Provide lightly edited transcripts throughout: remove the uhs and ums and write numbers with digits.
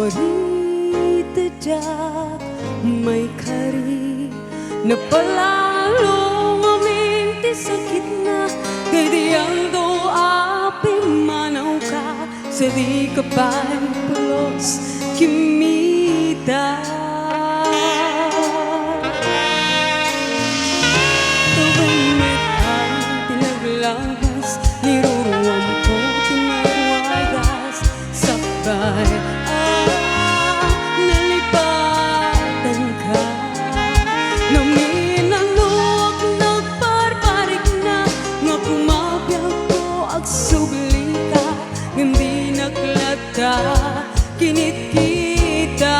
Morita da may kari na palalong aminti sakit na kay diyang do api manaw ka sa di ka pulos kimita. Tuwing may pinaglagas niruruwang ko tinarwagas sabay kinit kita.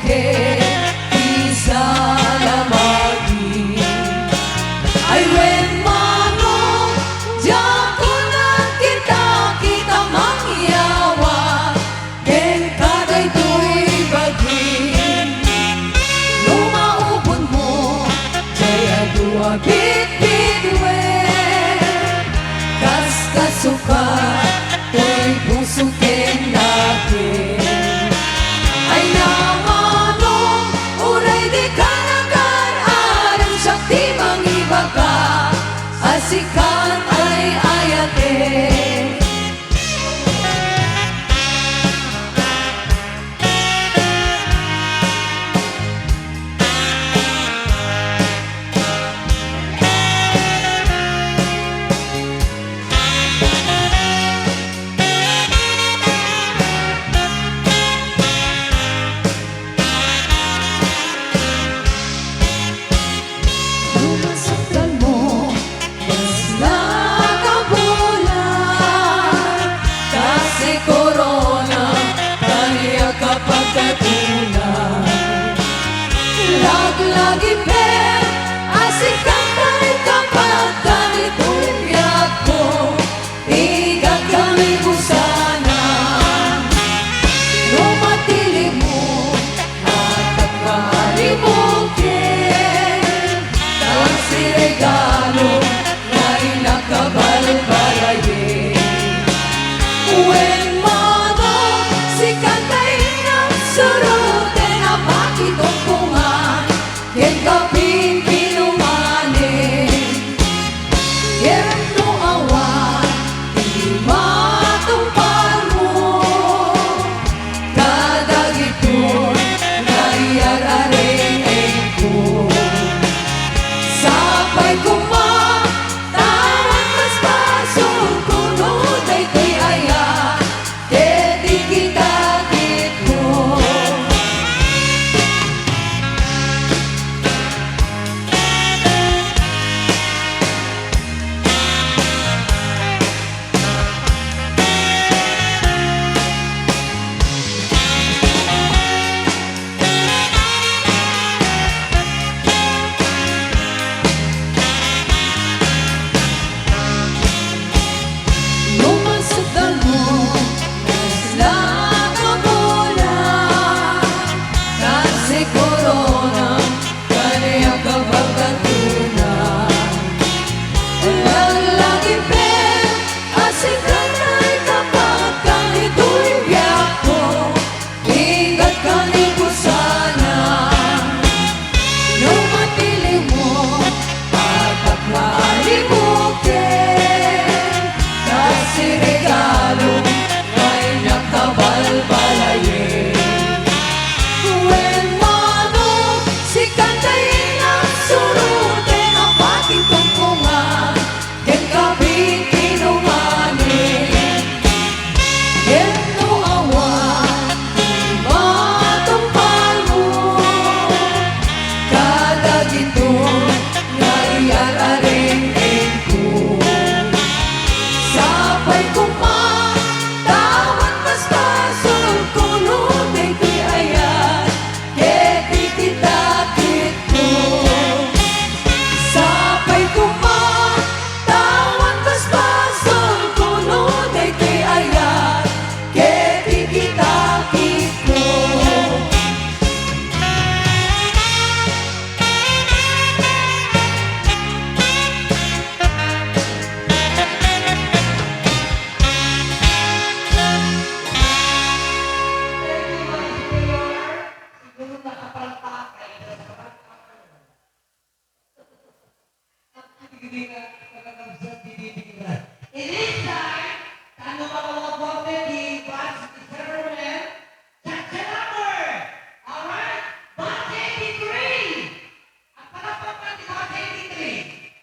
que isa lamagi ay when manong diyan ko na kita mangyawa ken kaday to'y bagin lumaupon mo kaya dua bit-bitwen kas kasuka to'y puso ken laki ay namanong uray di ka nakaraan sakti mangiba ka asikan ay ayate Lumasaktan mo mas nakabulan kasi corona kaya kapag katunan lagi per asikan tayo kapag ganito'y biyak ko igat kami busana lumatilig mo at nakalimutin ang regalo na inakabalbalayin when manong si kantay ng surute na makitungkungan ken kaping pinumanin ken no awan di matumpal mo kadagito'n na iyarareng ko Sapay kumatawan mas pasok kunod ay to'y aya Kedi kita mo Lumasaktan mo mas nakabulan kasi corona kaya kapag katunan lalaging pen asikan ay kapag ganito'y biyak ko ingat ka ni busana lumatilig mo at nakalimutin kasi regalo ay nakabalbalayin when manong si kantayin ang surute ang pakitungkungan ken kaping pinumanin ken no awan di matumpal mo kadagito'n na iyarareng ko Sapay kumatawan mas pasok kunod ay to'y ayan Kedi kitakit ko Sapay kumatawan mas pasok kunod ay to'y ayan Kedi kitakit ko It is time. Ano ba mga bote di Vice Chairman Chancellor? Alright? Batch 83! Ang palapapan ni Batch 83!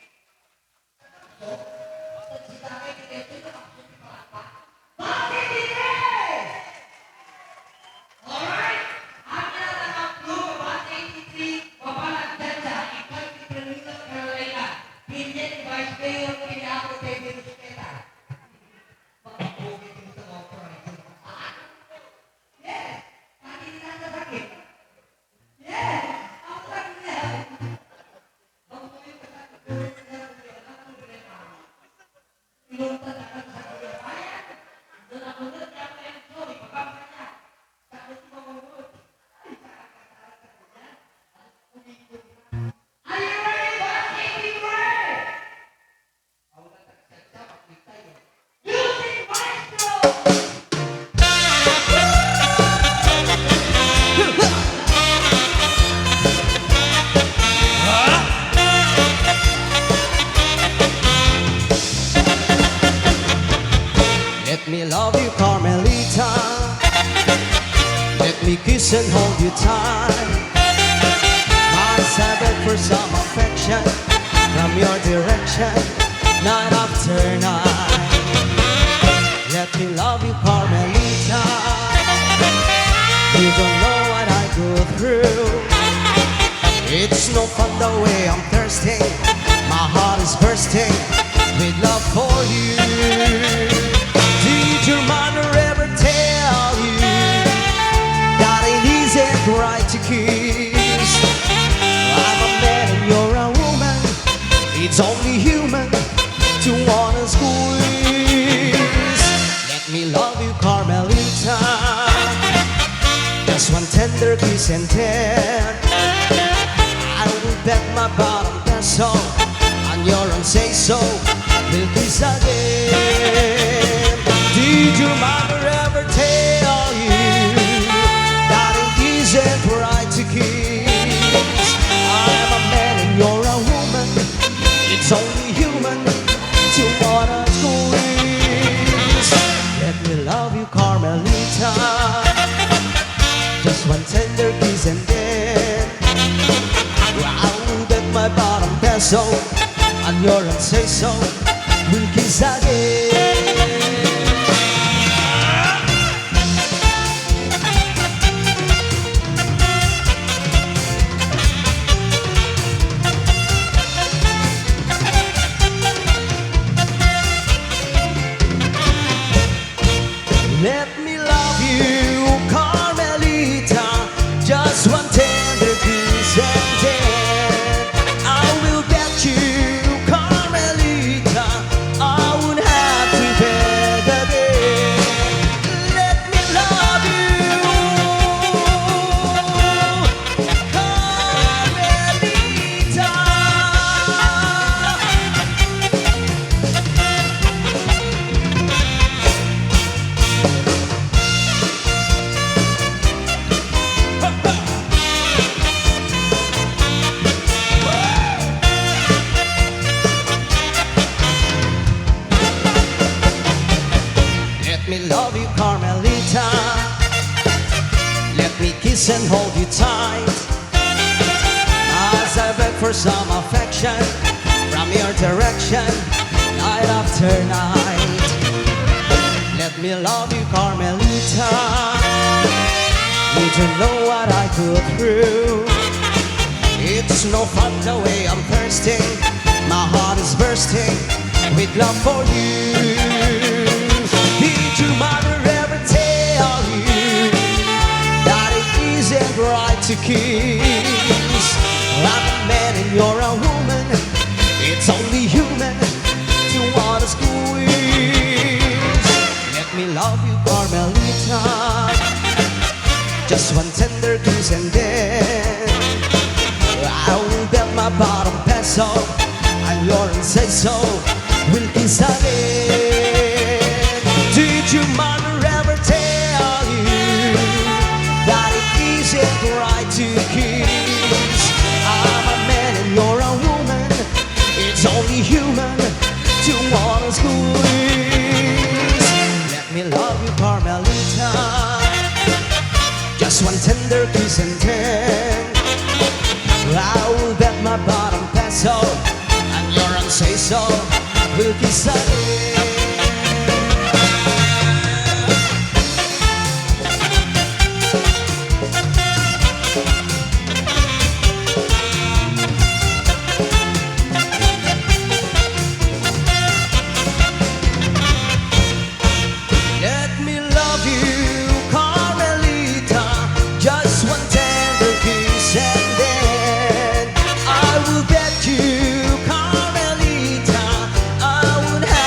Batch 83! Alright? Ang nalatakap ko, Batch 83, babalag dyan sa Ipan Carolina, Pinyan Vice kiss and hold you tight. Must I beg for some affection from your direction, night after night. Let me love you, Carmelita. You don't know what I go through. It's no fun the way I'm thirsty. My heart is bursting with love for you. Did your mother ever tell you that it isn't right to kiss? I'm a man and you're a woman. It's only human to wanna squeeze. Let me love you, Carmelita. Just one tender kiss and then I will bet my bottom peso on your own say so. We'll kiss again. Did your mother ever tell you that it isn't right to kiss? I'm a man and you're a woman. It's only human to wanna squeeze. Let me love you, Carmelita. Just one tender kiss and then I will bet my bottom peso on your own say so. We'll kiss again. Let me love you, Carmelita. Just one tender kiss and then I will bet you, Carmelita, I won't have to beg again. Let me love you, Carmelita. Let me love you, Carmelita. Let me kiss and hold you tight as I beg for some affection from your direction, night after night. Let me love you, Carmelita. You don't know what I go through. It's no fun the way I'm thirsty. My heart is bursting with love for you. Did your mother ever tell you that it isn't right to kiss? I'm a man and you're a woman. It's only human to wanna squeeze. Let me love you, Carmelita. Just one tender kiss and then I will bet my bottom peso on your own say so. We'll kiss again. Did your mother ever tell you that it isn't right to kiss? I'm a man and you're a woman. It's only human to wanna squeeze. Let me love you, Carmelita. Just one tender kiss and then I will bet my bottom peso and your own say so. We'll kiss again. Let me love you, Carmelita. Just one tender kiss and then I will bet you, Carmelita, I would have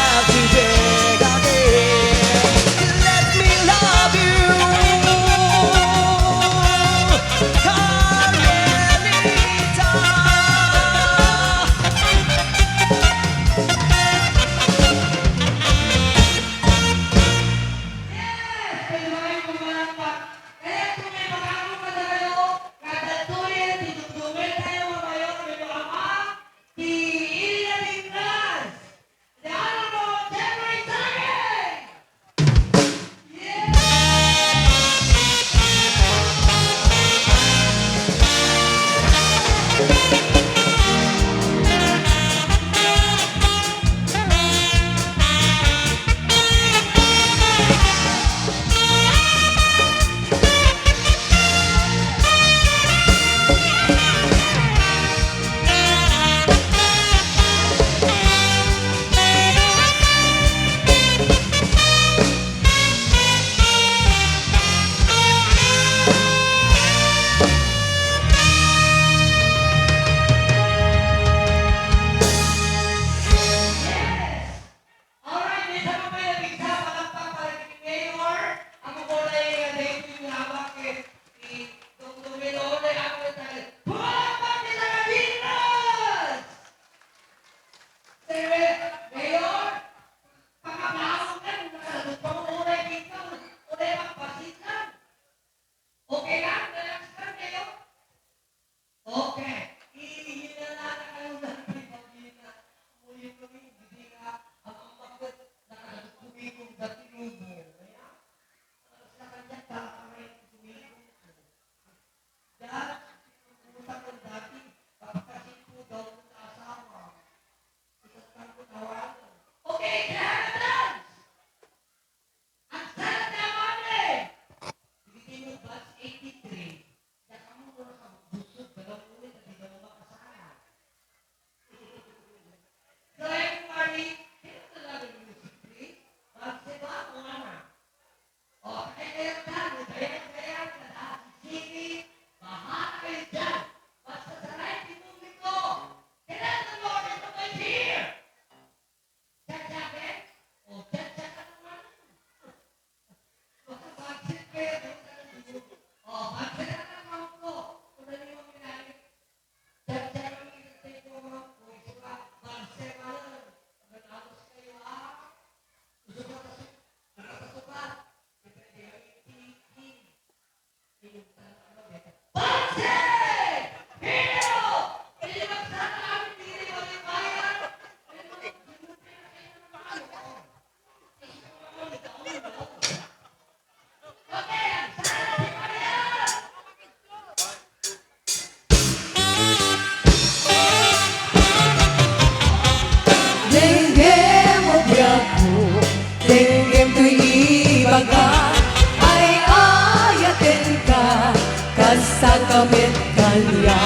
kamit kanya.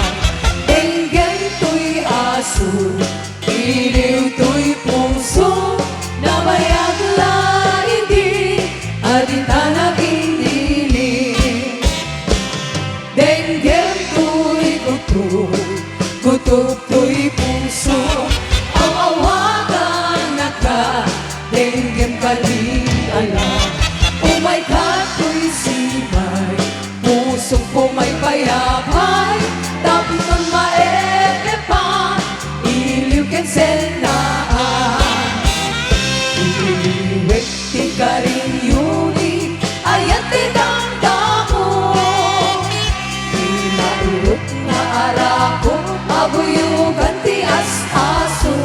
Denggem to'y aso, iliw to'y puso, na mayag laindi, adita naging dilim. Denggem to'y kutob, kutob to'y puso, ang awagan na ka, denggem ka di alam. Umay ka to'y sibay, pusong ko may payapay, tapos ng maete pa, iliw ken senaan. Iliwek ti ka rin yuni, ayat ti damdamo, inaurot nga arako, abuyugan ti as-aso.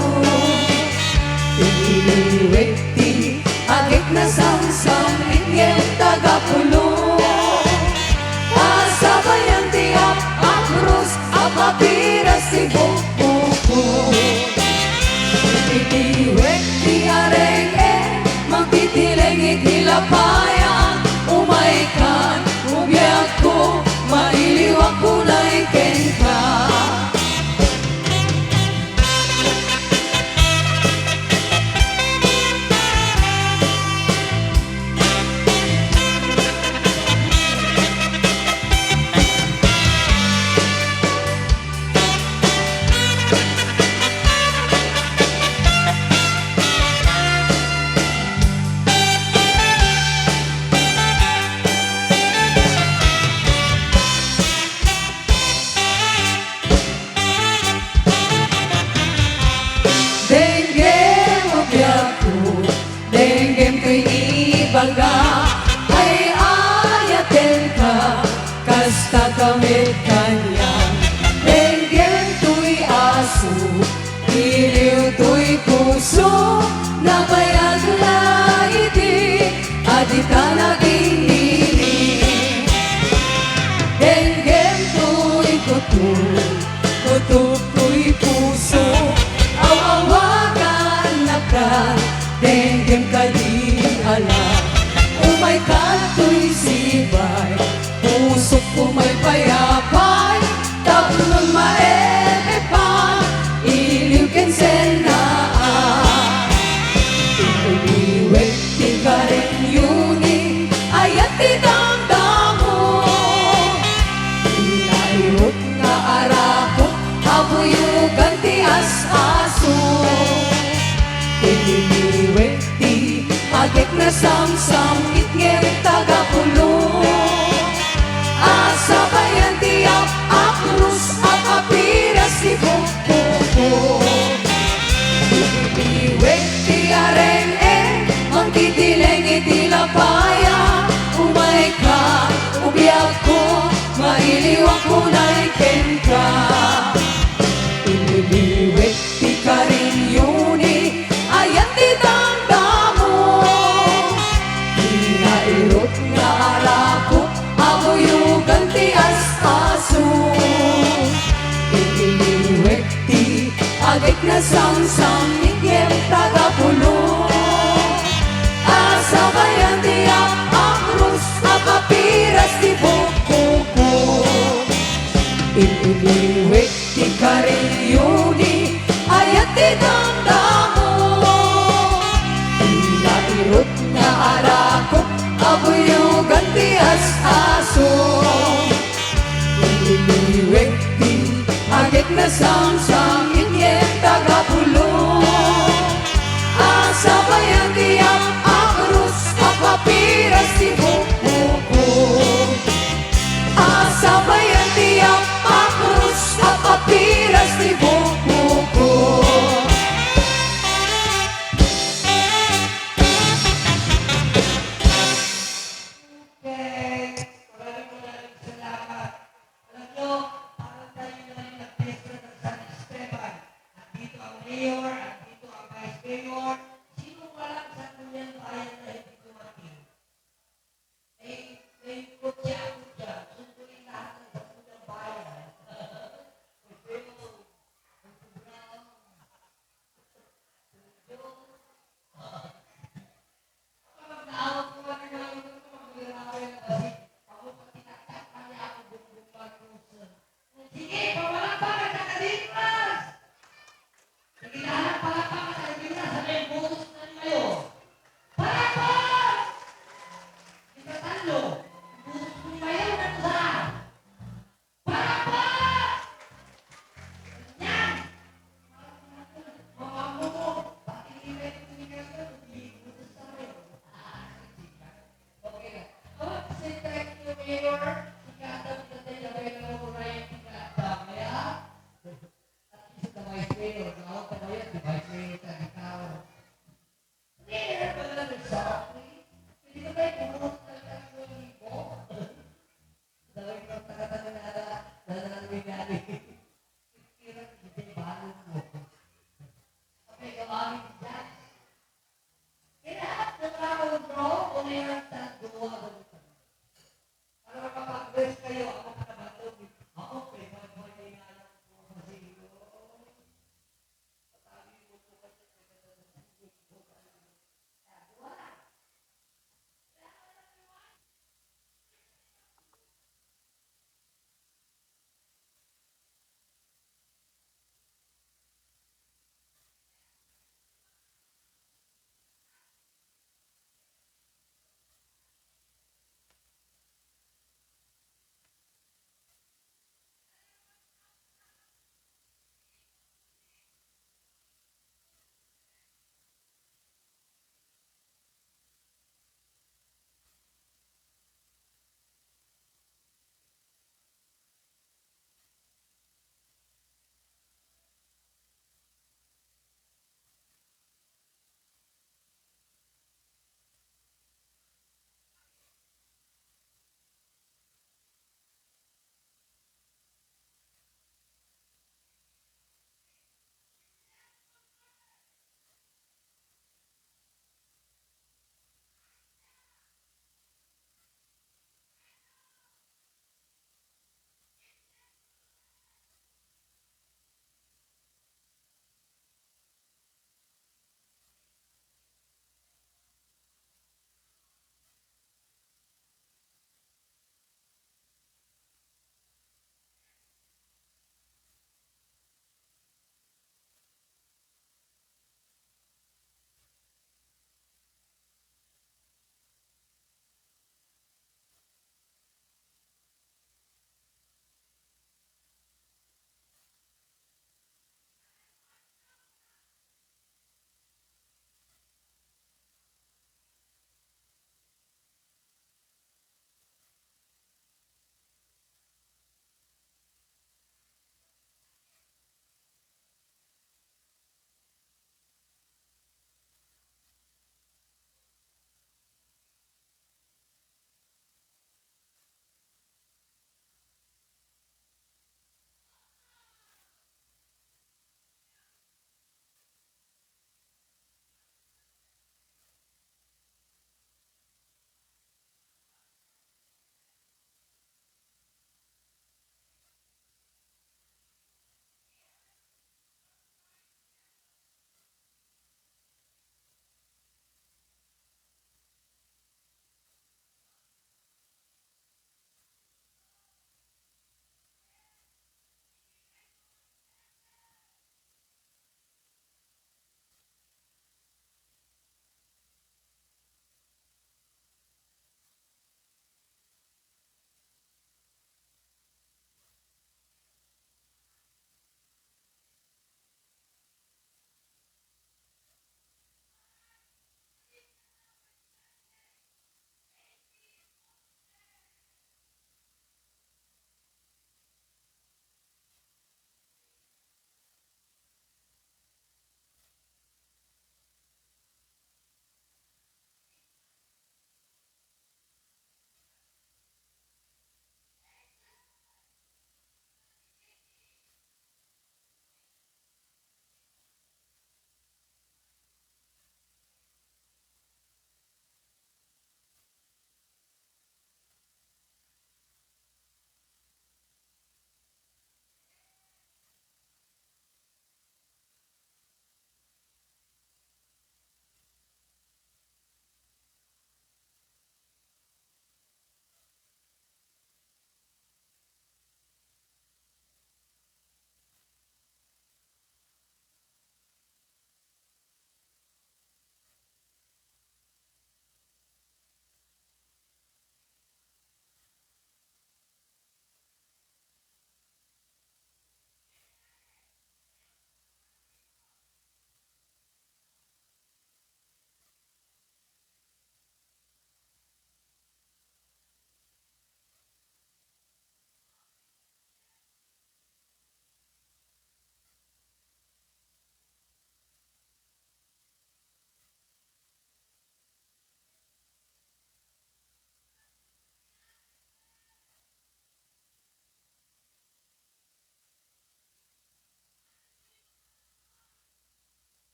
Iliwek ti agik na samsam, inyem tagapulo, asabayan ti apakros, apapiras ti bukuko. Iliwek ti arenge, magtitileng itilapayan, umaykan, ubiyag ko, mailiw ako na iken ka. Denggem ubiyag ko, denggem ko'y ibaga, ay ayaten ka, kasta kamit kanya. Denggem to'y aso, iliw to'y puso, na bayag laiti, adita naging dilim. Denggem to'y kutob, kutob to'y puso, ang awagan na ka, denggem ka di alam. Umay ka to'y sibay, pusok ko may payapay, tapos maete pa, iliw ken senaan. Iliwek ti ka rin yuni, ayat ti damdamo, inairot nga arako, abuyugan ti as-aso. Iliwek ti agik na samsam, itngem tagapulo, asabayan ti apakros, apapiras ti bukuko. Iliwek ti arenge, magtitileng itilapaya, umay ka, ubiyag ko, mailiw ako na iken ka. Iliwek ti ka rin yuni, ayat ti damdamo, inairot nga arako, abuyugan ti as-aso. Iliwek ti agik na samsam, inyem tagapulo, asabayan ti apakros, apapiras ti bukuko. Iliwek ti ka rin yuni, ayat ti damdamo, inairot nga arako, abuyugan ti as-aso. Iliwek ti agik na samsam, inyem tagapulo, asabayan ti apakros, apapiras ti bukuko. Asabayan ti apakros, apapiras ti bukuko. Okay, maraming salamat. Alam nyo, parang tayo na rin nag-pestro ng San Esteban. Nandito ang mayor, nandito ang vice mayor. Sino walang sa kanyang bayan na hindi dumating? May kutya-kutya. Sunduin lahat ng sa kanyang bayan. Sige, pawalakpakan sa Kadinglas! Sige, lahat palakpakan sa Kadinglas. Ano yung bonus na kayo? Palakpak! Ikatatlo, bonus ko kayo na sa palakpak! Yan! Mga mo, bakit hindi ko nila hindi bonus sa akin? Okay na. Oh, si Thank you, Mayor. Sikatang sa tayo, kailangan mo na yung sikatang. Kaya, at least the Vice Mayor. Ako pa ba yan? Si Vice Mayor ka, ikaw. Hindi, meron ba na nagsabi? Hindi ba tayo pumunta ng tatlong libo? Dawin ng taga-taga na nangyari. Kirang hindi balo mo. Okay, kamamit dyan. Kaya, nakakawag bro, kung mayroon sa gumawa ko dito. Para makapag-bless kayo, ako nakabatog. Ako, pwede nga lang po kasi ko. Patabi mo po kasi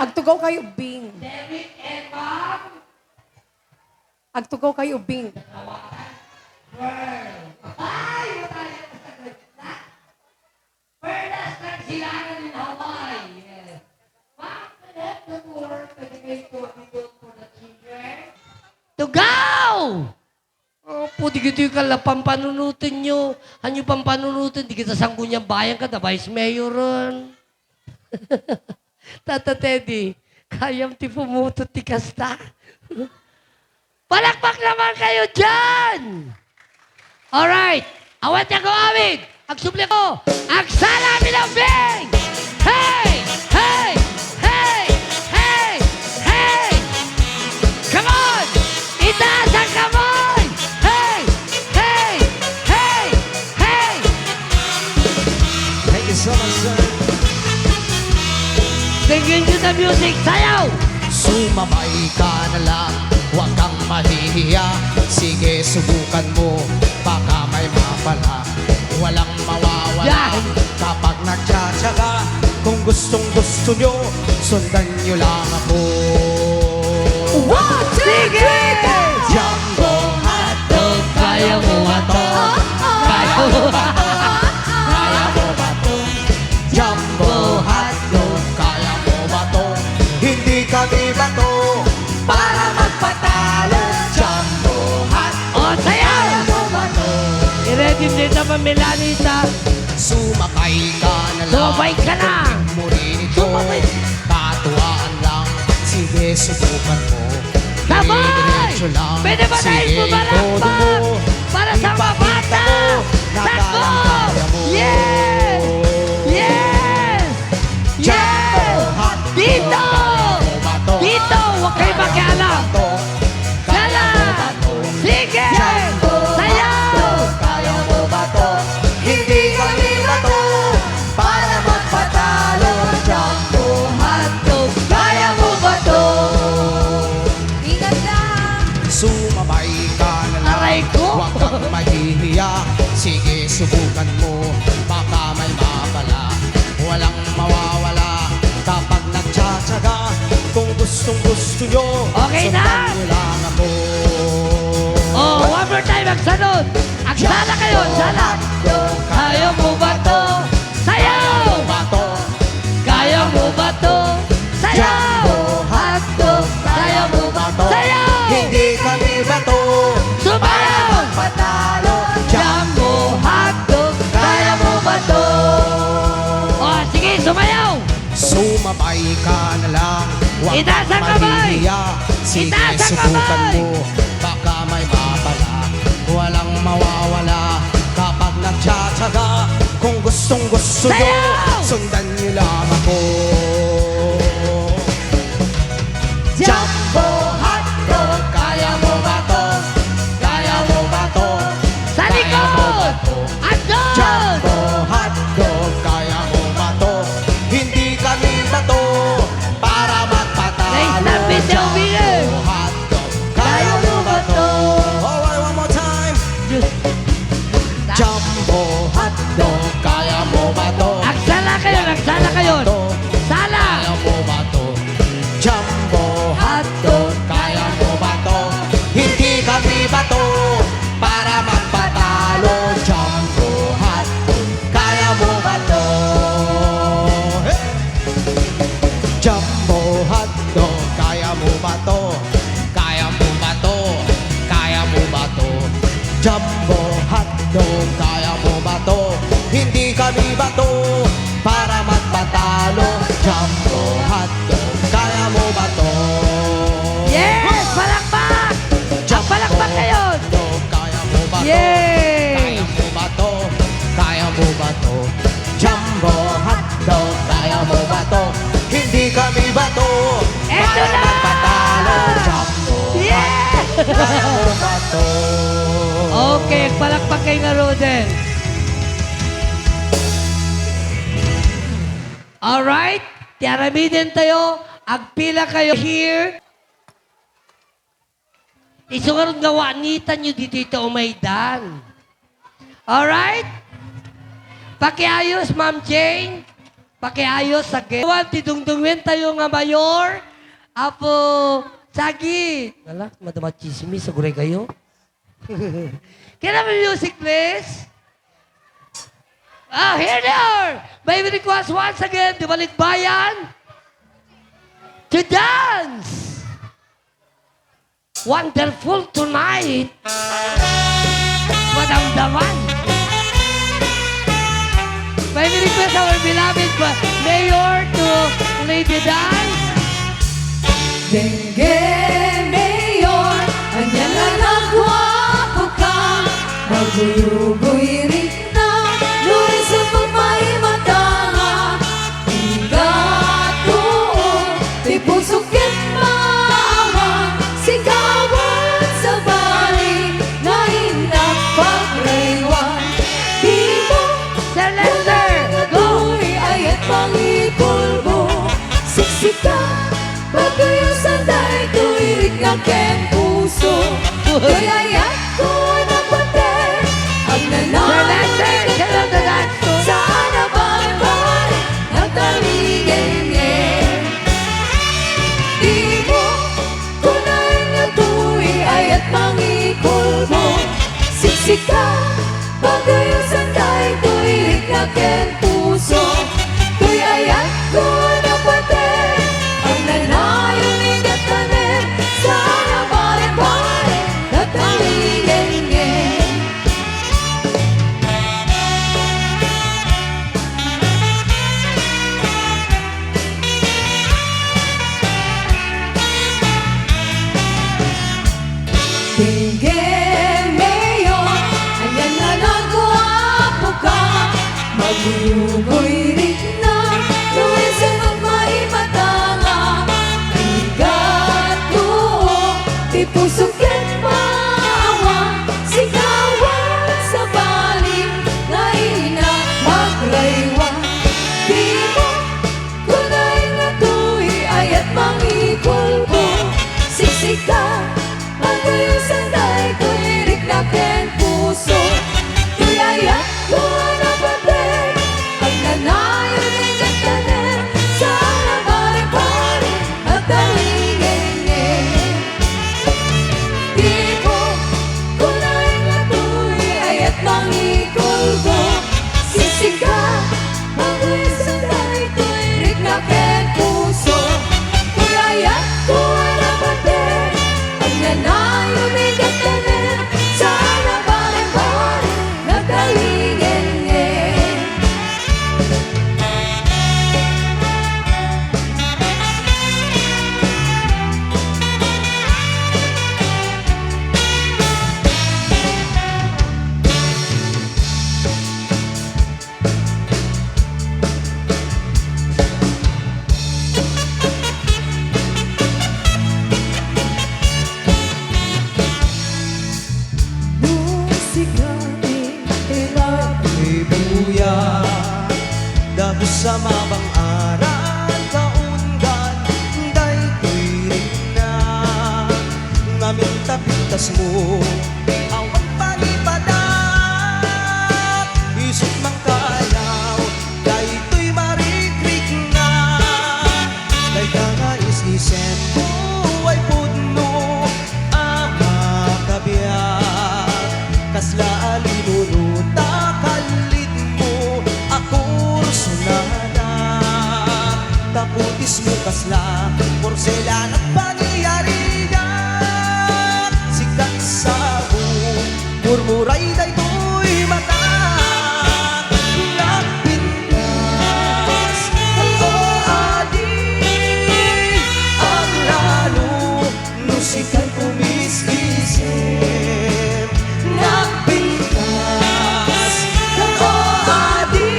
Agtugaw kayo, Bing. Agtugaw kayo, Bing. Tugaw! Oh, pwede gitu yung kalapang panunutin nyo. Ano pang panunutin? Di kita sangko niyang bayan ka, na vice mayor ron. Tata Teddy, kayang ti pumutot ti kasta. Palakpak naman kayo dyan! Alright, awat niya ko awit. Agsubli ko, agsala bilambing! Hey! Hey! Hey! Hey! Hey! Come on! Itaas ang kamay! Hey! Hey! Hey! Hey! Thank you so much, sir. Tingin nyo na music, sayaw! Sumabay ka na lang, huwag kang mahihiya. Sige, subukan mo, baka may mapala. Walang mawala. mawawala kapag nagtsatsaga. Kung gustong gusto nyo, sundan nyo lang ako. 1, 2, 3, go! Jumbo hotdog, kaya mo ba to? Kaya mo ba to? Kaya mo ba to? Jumbo hotdog, kaya mo ba to? Hindi kami ba to para magpatalo? Jumbo hotdog, O, sayaw! kaya mo ba to? I-ready din naman Melanita. Sumakay ka na lang. Sumakay ka na. Kung mo rin ito, Sumakay. katuwaan lang. Sige, subukan mo. Sabay! Dire-diretso lang. Pwede ba tayo Sige, pumalakpak? todo mo. Para sa mga Ipakita bata! mo na Takbo! kayang-kaya mo. Yes! Yes! Jumbo Yes! hotdog, Dito! kaya mo ba to? Dito! Huwag kayo makialam! To, kaya Sala! mo ba to? Sige! Jumbo Sayaw! hotdog, kaya mo ba to? Hindi kami ba to para magpatalo? Jumbo hotdog, kaya mo ba to? Ingat lang! Sumabay ka na lang. Aray ko! Huwag kang mahihiya. Sige, subukan mo. Baka may mapala. Walang mawawala kapag nagtsatsaga. Kung gustong gusto nyo, Okay na? sundan nyo lang ako. Oh, one more time, magsanod! Agsala kayo, agsala! Kaya mo ba to? Sayaw! Bato, Kaya mo ba to? Sayaw! Jumbo hotdog, Kaya mo ba to? Sayaw! hindi kami bato. Sumayaw! Patalo, Jumbo hotdog! Kaya mo ba to? Oh, sige, sumayaw! sumabay ka na lang. Huwag Itaas kang ang kamay! mahihiya. Sige, Itaas ang subukan kamay! mo. Baka may mapala. Walang mawawala kapag nagtsatsaga. Kung gustong gusto nyo, Sayaw! sundan nyo lang ako. Jumbo hotdog, kaya mo ba to? Kaya mo ba to? Sa Kaya mo ba likod! to? Andun! Jumbo hotdog, kaya mo ba to? Hindi kami ba to para magpatalo? Nice na, Mr. Obile. Jumbo hotdog, kaya mo ba to? Alright, one more time. Jumbo hotdog, kaya mo ba to? Agsala kayo, agsala kayo! To, Sala! kaya mo ba to? Jumbo hotdog, kaya mo ba to? Hindi kami ba to para magpatalo? Jumbo hotdog, kaya mo ba to? Hey! Jumbo hotdog, kaya mo ba to? Kaya mo ba to? Kaya mo ba to? Jumbo hotdog, kaya mo ba to? Hindi kami ba to para magpatalo? Jumbo hotdog, kaya mo ba to? Yes! Palakpak! Ang palakpak kayo! hotdog, kaya mo ba to? Yay! Kaya mo ba to? Kaya mo ba to? Jumbo hotdog, kaya mo ba to? Hindi kami ba to Eto para na! magpatalo? Jumbo Yeah! kaya mo ba to? Okay, palakpak kayo nga, Roden. Alright, tiaramiden tayo. Agpila kayo here. Isungarod nga wanitan nyo dito ito umaydan. Alright? Pakiayos, Ma'am Jane. Pakiayos sa gewan. Tidungdungin tayo nga mayor. Apo, sagi. Wala, madama chismis. Saguray kayo. Can I have music, please? Ah, here they are. May we request once again, di Balikbayan, to dance. Wonderful tonight. Madamdaman. May we request our beloved mayor to lead the dance. Dengue Mayor, andyan na nagwapo ka. Maguyugoy rin na, Luis at pagmahimata. Ingat doon, di pusukit mama. Sigawan sa bali, na hinang pagraywan. Di mo Sir Lester, go! ako'y ayat pangipulbo. Siksika, bagayo sanday, tuwirik ng ken puso. Kaya ayat ko na pati, ang Sir Lester, nanay shut up the dance. sa Sisika, pagayusan kay tuwid na ken puso. Tuy ayat ko na pati, ang nanayon ni gatanem, sana bare-bare, natalingin-ngin. Tingin mayo, anyan na nagwapo ka. Maguyugoy rin na, luwis ang magmaimatanga. Igato, di puso ken maawa. Sigawan sa balim, na ina magraywa. Di mo, kunay nga tuwi, ayat mangikol ko. Sisika, pagayusan kay tuwirik na ken puso. Tuy ayat ko na pati, ang nanayon ni gatanem, sana bare-bare, at talingin-ngin. Di mo, kunay nga tuwi, ayat mangikol ko. Sisika, pagayusan kay tuwirik na ken puso. Tuy ayat ko na pati, ang nanayon ni gatanem, sana bare-bare, natalingin-ngin. Musika di ilay, Ibuya, dahil sa mabang aral, kaungan, day tuwirin na. Ngamin tapintas mo, awan panipadak. Isip mang kayaw, day tuy marikrik na. Day ka nga isisen mo, ay pudno, ama kabiyak. Kasla alinunuta, kalit mo, akurso nada. Taputis mo kasla, porselan at pangyayarigan. Sikat sa buong, murmuray day to'y mata. Napintas, o adi, ang lalo, nusikan kumiskisip. Napintas, o adi,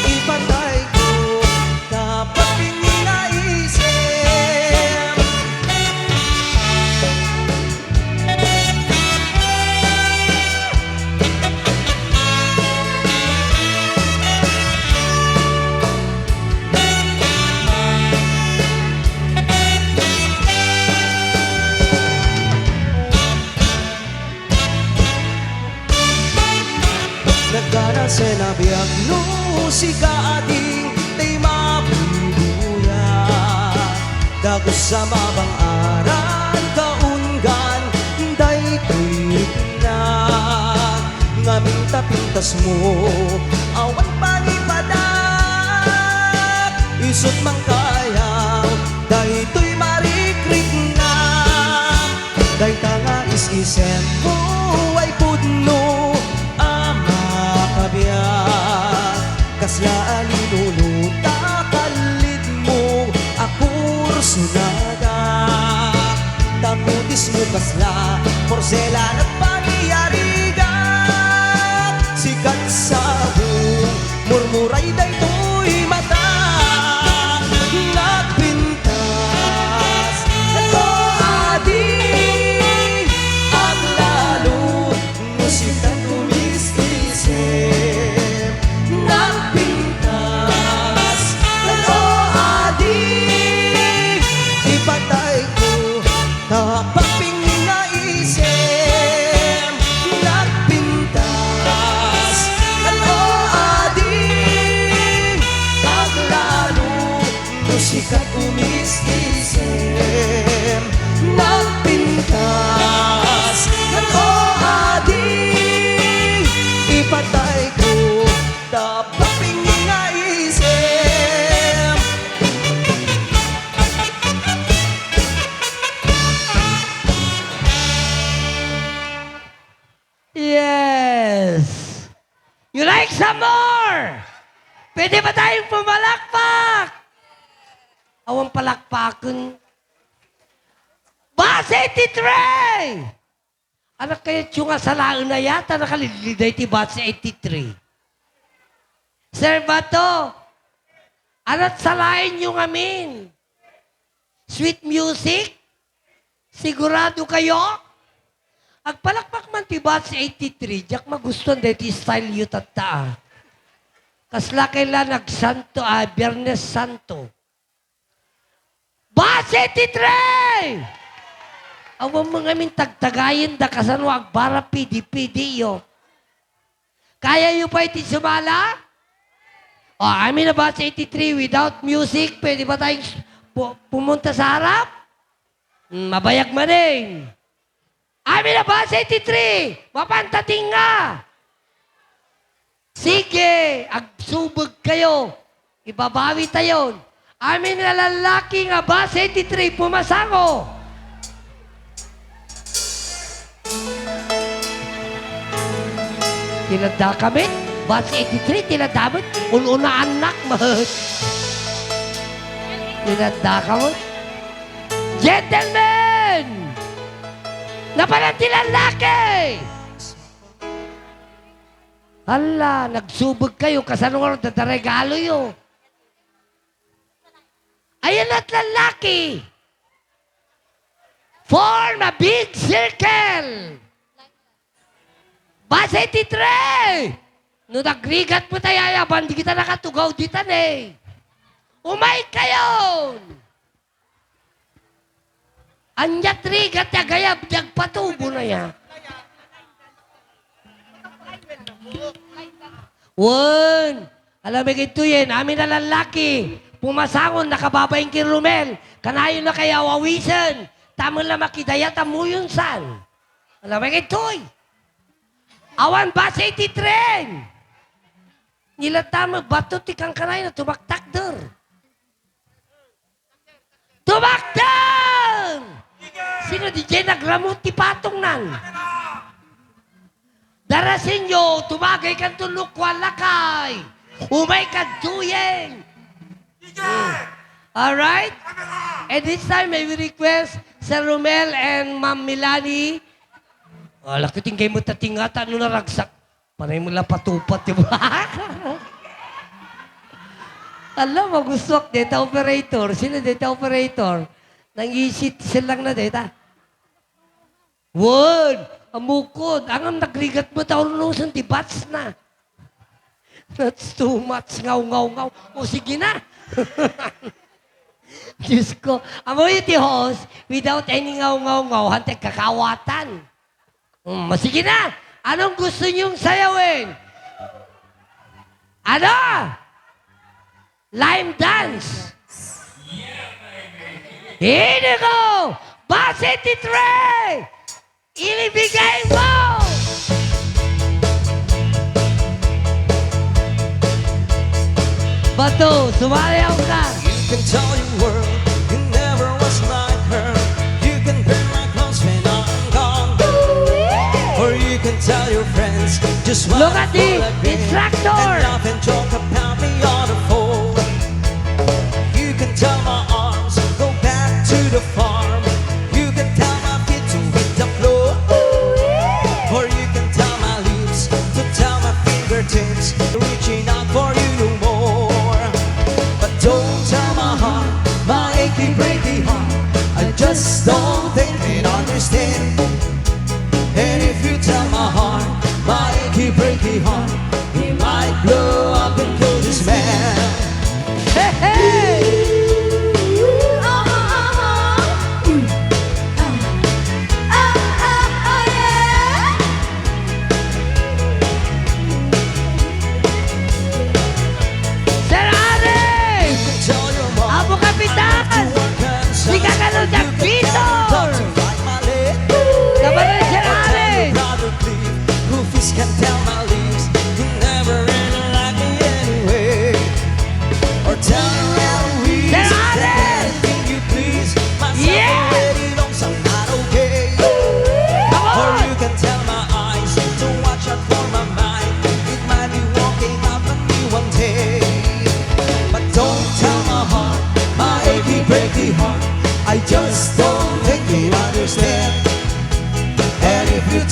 ipatay ko, dapat pinaisip. Nagkana sa nabiyag no, si kaading tay mabubuya. Dagos sa mabang aral, kaungan, day tuwirik na. Ngamin tapintas mo, awan panipadak. Isot mang kayaw, day tuy marikrik na. Day tanga is-isen mo, ay pudno, ama kabiyak. Kasla alinunuta, kalit mo, akurso nada. Taputis mo kasla, porselan at pangyayarigan. Sikat sa buong, murmuray day to'y mata. Nagpintas, o adi, ang lalo, musikan kumiskisip. Nagpintas, o adi, ipatay ko, dapat pinaisip. Nagpintas, o Bakun. Bus 83! Anak kayo tiyunga sa laon na yata nakaliliday ti Bus 83. Sir Bato, anat salain nyo ngamin. Sweet music? Sigurado kayo? Agpalakpak man ti Bus 83, jak magustuhan dahil ti style yu tata. Kasla kaila nagsanto, Biyernes Santo. Bus 83! Awang mga min tagtagayin da kasano agbara pidi-pidi yo. Kaya yu pa iti sumala? O, amin na Bus 83 without music, pwede ba tayong pumunta sa harap? Mabayag man din. Amin na Bus 83, mapantating nga. Sige, agsubog kayo. Ibabawi tayo. Amin na lalaki nga Bus 83, pumasango. Tilada kami, Bus 83, tilada mo, una anak, mahal. Tilada kami. Gentlemen! Napanati lalaki! Hala, nagsubog kayo, kasanungan na regalo yun. Ayan at lalaki! Form a big circle! Bus 83! No nagrigat mo tayo, ayaban, di kita nakatugaw dito eh. Umay kayo! Anyat rigat ya gayab, patubo na ya. Wan! Alam mo ito yan, amin na lalaki. Pumasangon, nakababayin kay Romel. Kanayon na kaya wawisan. Tamang lang makidaya, tamuyon san. Alam mo ito Awan Bus 83! Nilatama, bato ti kang kanay na tumaktakder. Tumakder! Sino di dyan nagramot ti patong nan? Darasin nyo, tumagay kang tulok walakay. Umay kang tuyeng. Alright? And this time, may we request Sir Romel and Ma'am Milani. Wala ko tingkay mo tatingata, ano na ragsak. Panay mo lang patupat, di ba? Alam mo, gustok, data operator. Sino data operator? Nang-isit silang na data. Word! Amukod. Ang nagrigat mo taulusan, di bats na. That's too much. Ngaw. O sige na. Diyos ko. Amoy iti host, without any ngaw, hantay kakawatan. Sige na! Anong gusto niyong sayawin? Ano? Lime dance! Here go! Bus 83! Ilibigay mo! Bato, sumayaw ka! You can tell your world you never was like her. You can burn my clothes when I'm gone. Or you can tell your friends just what Look at the instructor! And laugh and joke about me on the phone. You can tell my arms go back to the farm. You can tell my feet to hit the floor. Or you can tell my lips to tell my fingertips reaching out for you no more. But don't tell my heart, my achy breaky heart, I just don't think it understand. And if you tell my heart, my achy breaky heart, it might blow up and go.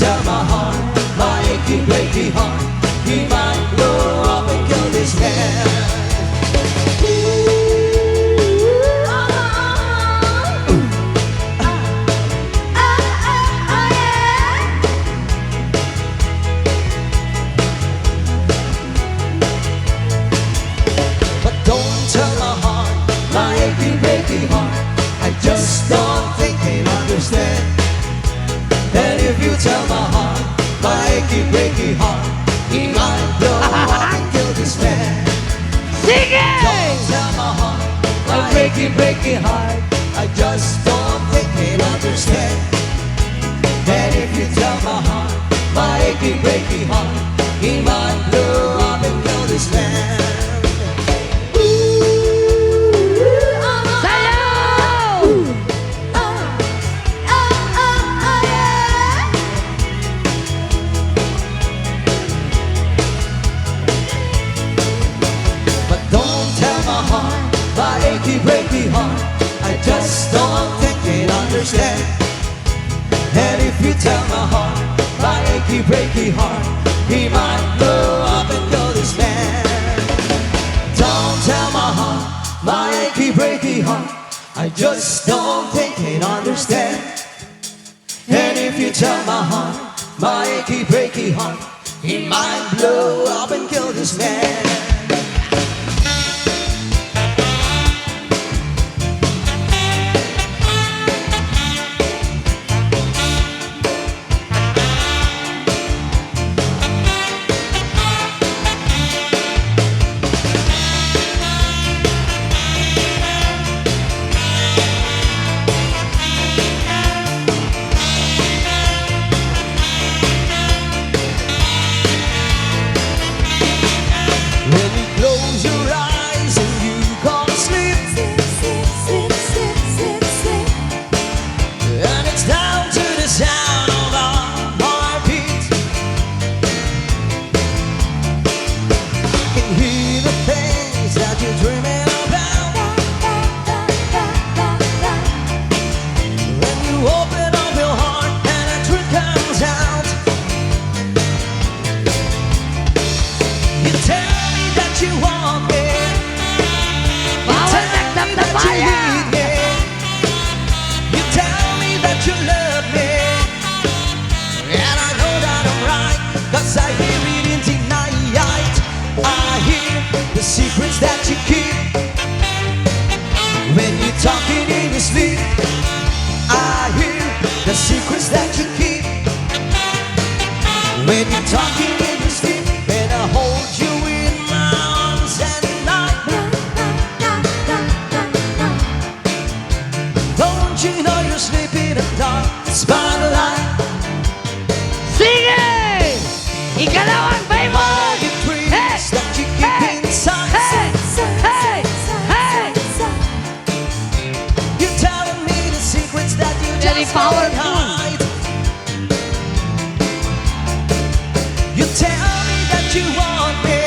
tell my heart, my achy breaky heart, he might blow up and kill this man. But don't tell my heart, my achy breaky heart, I just don't think he'd understand. And if you tell my heart, my achy breaky heart, he might blow up and kill this man. Sing it! Don't tell my heart, my achy breaky heart, I just don't think he'd understand. And if you tell my heart, my achy breaky heart, he might blow up and kill this man. Sayaw! But don't tell my heart, my achy breaky heart, I just don't think he'd understand. And if you tell my heart, my achy breaky heart, he might blow up and kill this man. Don't tell my heart, my achy breaky heart, I just don't think he'd understand. And if you tell my heart, my achy breaky heart, he might blow up and kill this man. When you close your eyes and you can't sleep, and it's down to the sound of our heartbeat, I can hear the things that you're dreaming about. When you open up your heart and a truth comes out, you tell me that you want me. Bawal nagdamdamaya! You tell me that you love me, and I know that I'm right, 'cause I hear it in the night. I hear the secrets that you keep when you're talking in your sleep. I hear the secrets that you keep when you're talking in your sleep. And I hold you in my arms at night. Don't you know you're sleeping in the dark? By the light, Sing it! Ikalawang Bible! the dreams that you keep inside. Hey! Hey! Hey! You're telling me the secrets that you Very just powerful. can't hide. You tell me that you want me.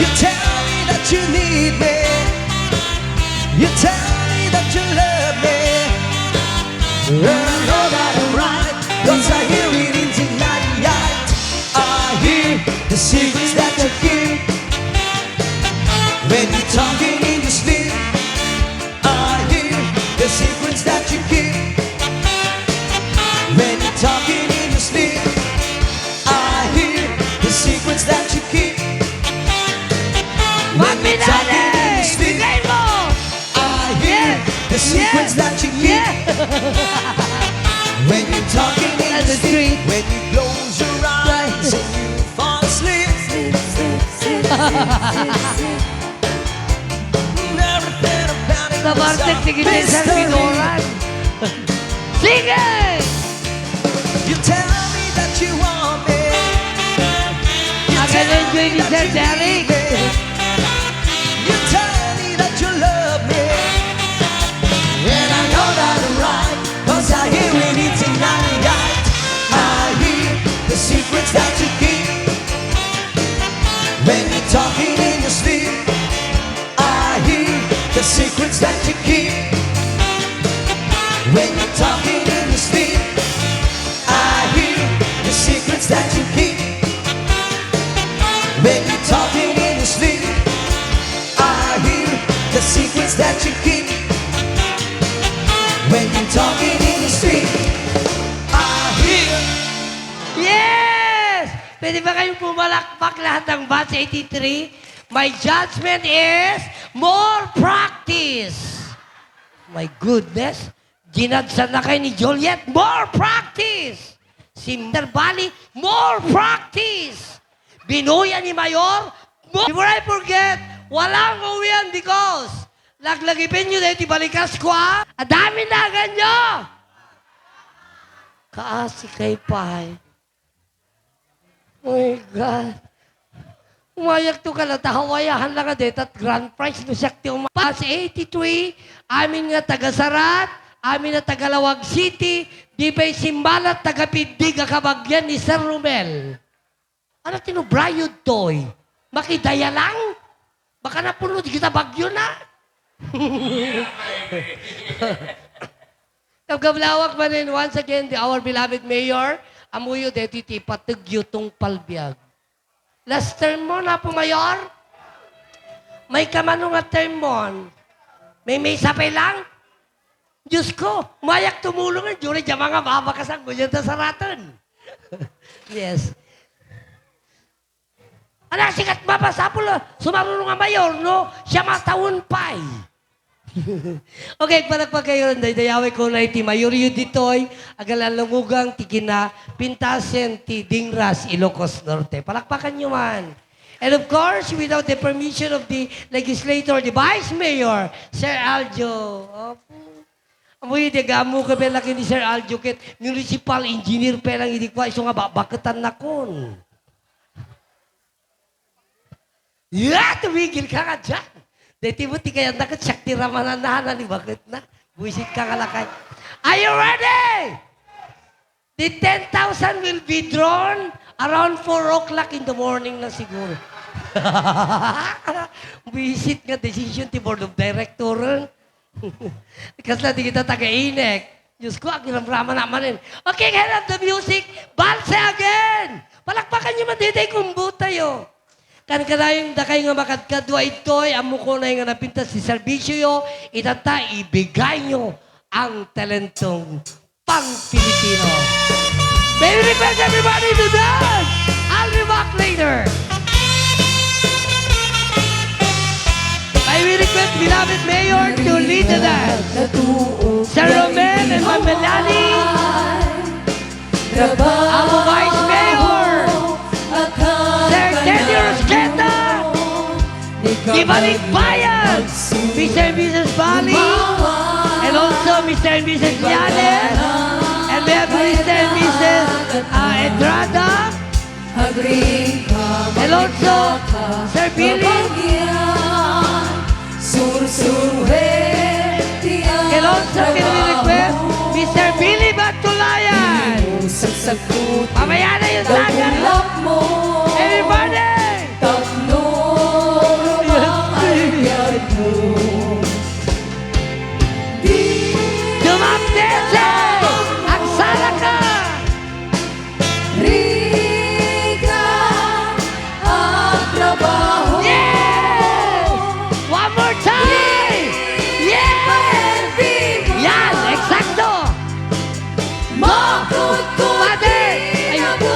You tell me that you need me. You tell me that you love me. And I know that I'm right, 'cause I hear it in the night. I hear the secrets that you keep when you're talking in your sleep. I hear the secrets that you keep when you're talking in your sleep. I hear the secrets that you keep when Wag you're talking in your minali! sleep. Bigay mo! I hear the secrets that you keep when you're talking in At the the street. street. When you close your eyes and you fall asleep, everything about it Sa was Bartek, a sige din sa mystery. Pinoran. Sige! You tell me that you want me. You I can tell enjoy me this, that Sir you Derek. need me. You tell me that you love me. And I know that I'm right, 'cause I hear it in the night. I hear the secrets that you keep when you're talking in your sleep. I hear the secrets that you keep when you're talking in your sleep. I Pwede ba kayong pumalakpak lahat ng batch 83? My judgment is more practice. My goodness. Ginadsan na kayo ni Juliet, more practice. Si Mr. Bali, more practice. Binuya ni Mayor, more. Before I forget, walang uwian because laglagipin nyo dahil ibalikas ko ha. Adami na ganyo. Kaasi kay Pai. Oh my God. Umayak to ka lang, tahawayahan lang ka dito at grand prize no siya ti umapas 83, amin nga taga-Sarat, amin nga taga-Lawag City, di ba'y simbalat taga-Pindig kabagyan ni Sir Romel. Ano tinubrayod to'y? Makidaya lang? Baka napunod kita bagyo na. Kagablawak man rin once again, our beloved Mayor, amuyo dito iti patagyo tong palbiag. Last term mo na po, Mayor? May kamano nga term mo. May sapay lang? Diyos ko, mayak tumulong ang jury dyan mga mabakasan ko dyan sa ratan. Yes. Anak, sikat mapasapol. Sumarunong nga Mayor, no? Siya matawon pa Okay, palagpag kayo rin. Dayaway ko na iti Mayor yu ditoy. Agalalungugang tikina pintasen ti Dingras, Ilocos Norte. Palakpakan nyo man. And of course, without the permission of the legislator, the Vice Mayor, Sir Aljo. Amoy, gamu ka laki ni Sir Aljo ket municipal engineer pelang hindi ko iso nga baketan na kon. Tumigil ka nga dyan. Dati mo, ti kaya nakatsyakti ramananahan ni bakit na? Buisit ka kalakay. Are you ready? The 10,000 will be drawn around 4 o'clock in the morning na siguro. Buisit nga decision ti Board of Director. Kasi na di kita taga-inek. Diyos ko, agiram-rama naman rin. Okay, head of the music. Balse again! Palakpakan nyo matitay kumbu tayo. Kan kanayong da kayo nga makadkadwa ito'y amo ko na yung napintas si serbisyo yo, itata ibigay nyo ang talentong pang-Pilipino. May request everybody to dance! I'll be back later. May request beloved Mayor to lead the dance. Sir Romel and Ma'am Melanie, ang Vice Mayor, Sir Tenyo Rosqueta, Ibalik Bayan, Mr. and Mrs. Bali, and also Mr. and Mrs. Llanes, and we have Mr. and Mrs. Entrada, and also Sir Billy, and also can we request Mr. Billy Batulayan. Mamaya na yung sagat. Everybody! Dumapdese! Aksara ka! Yes! One more time! Yes! Yan! Eksakto! Pati! Ayun!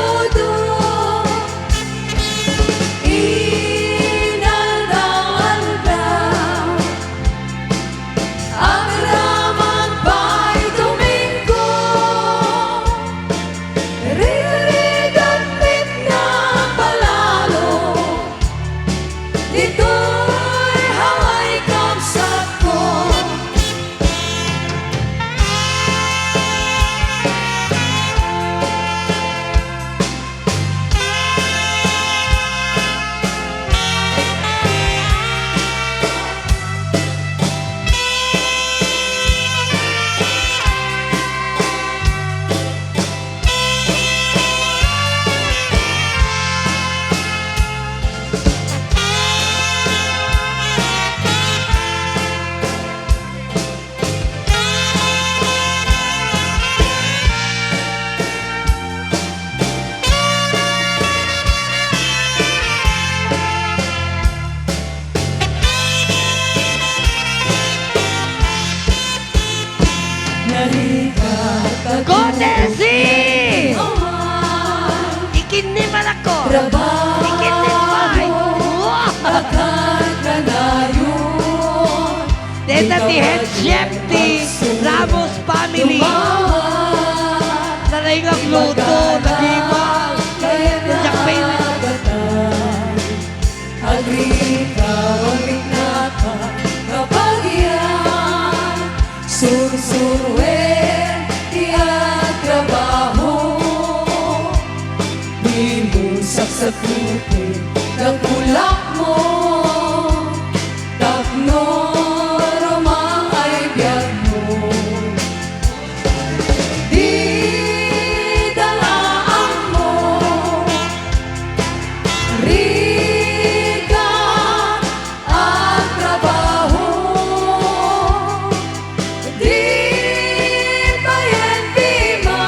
Nakakalayon Dito ti Head Chef ti Ramos Family. Sanay nga luto, nagibang. Jack Bailey. Agrika, agrika, kapagyan Sursurwer, tiyak trabaho Di mo saksakutin ng kulak mo Tapno, romang ay biyag mo Di dalaan mo Riga at trabaho Di bayan bima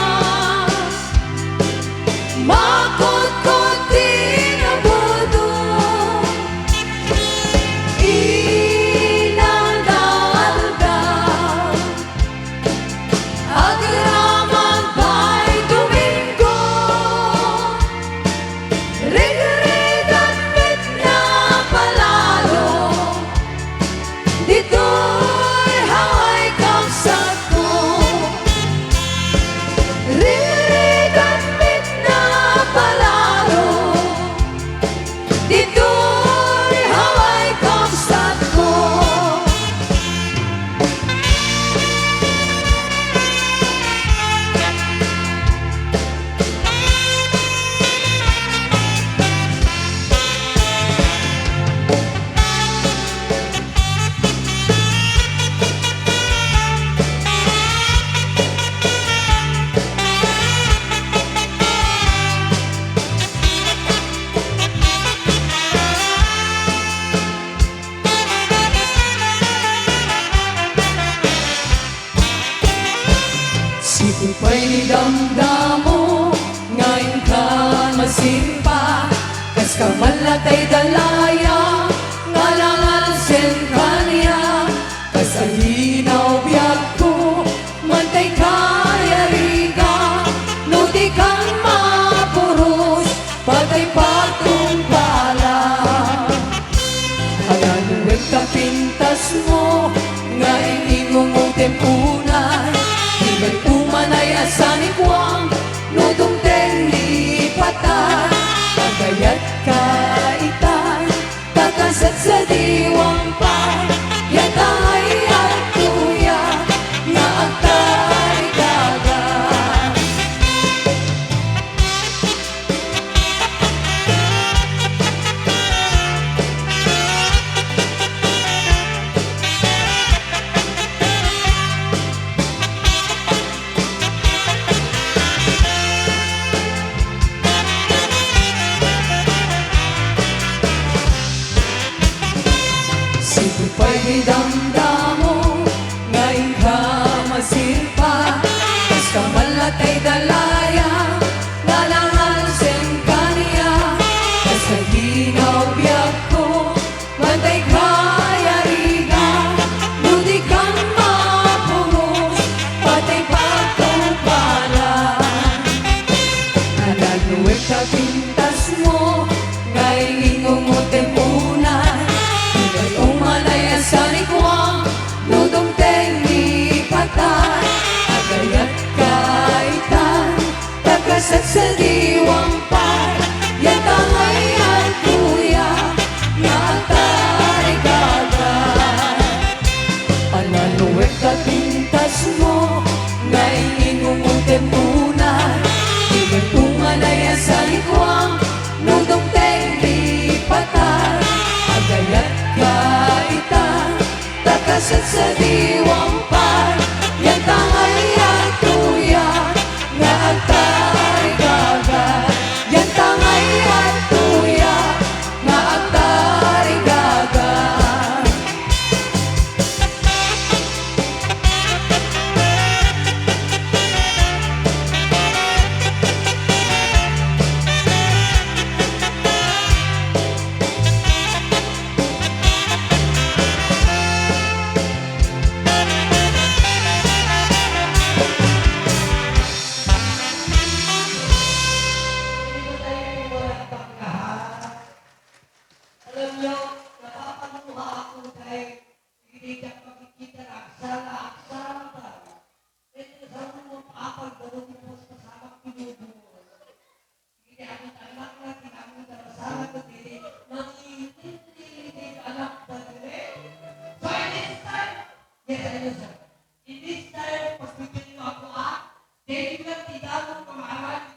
Makot-kot din ang budo Inang daaldaw Agraman pa'y Domingo Rig-rig at mit na palalo Dito'y haway kapsat ko Rig-rig at mit na palalo Dito'y haway kapsat ko Sipupay damdamo Ngayon ka masimpa Kas ka malatay dalaya Ngalangal sen kanya Kas ang hinaw biyag ko Mantay kaya riga No di kang mapuros Patay patong pala Hagaluwag ka pintas mo Ngayon ingong tempunan Iba'y tumanay asanikwang Nudong tengli patay Pagayat kaitan Kakasat sa diwang pay Yatay at tuya Nga agtay dagat Sipupay damdamo Ngayon ka masirpa Kas ka malatay dalaya Ngalangal sen kanya Kas ka hinaw biyag ko Mantay kaya riga Nudi kang mapumos Patay patong pala Nanaluwag ka pintas mo Ngayon ingong mo tempunan Iba'y umalay sa likwang Nudong tengli patay Agayat kaitan Takasat sa diwang pay Yan tangay at kuya Nga atay gagay Panaluwag ka pintas mo Ngayon ingong mo tempunan Iba'y umalay sa likwang Nudong tengli patay Agayat kaitan Takasat sa diwang pay Yan tangay at tuya Nga agtay gagay Yan tangay at tuya Nga agtay gagay pagmamahal.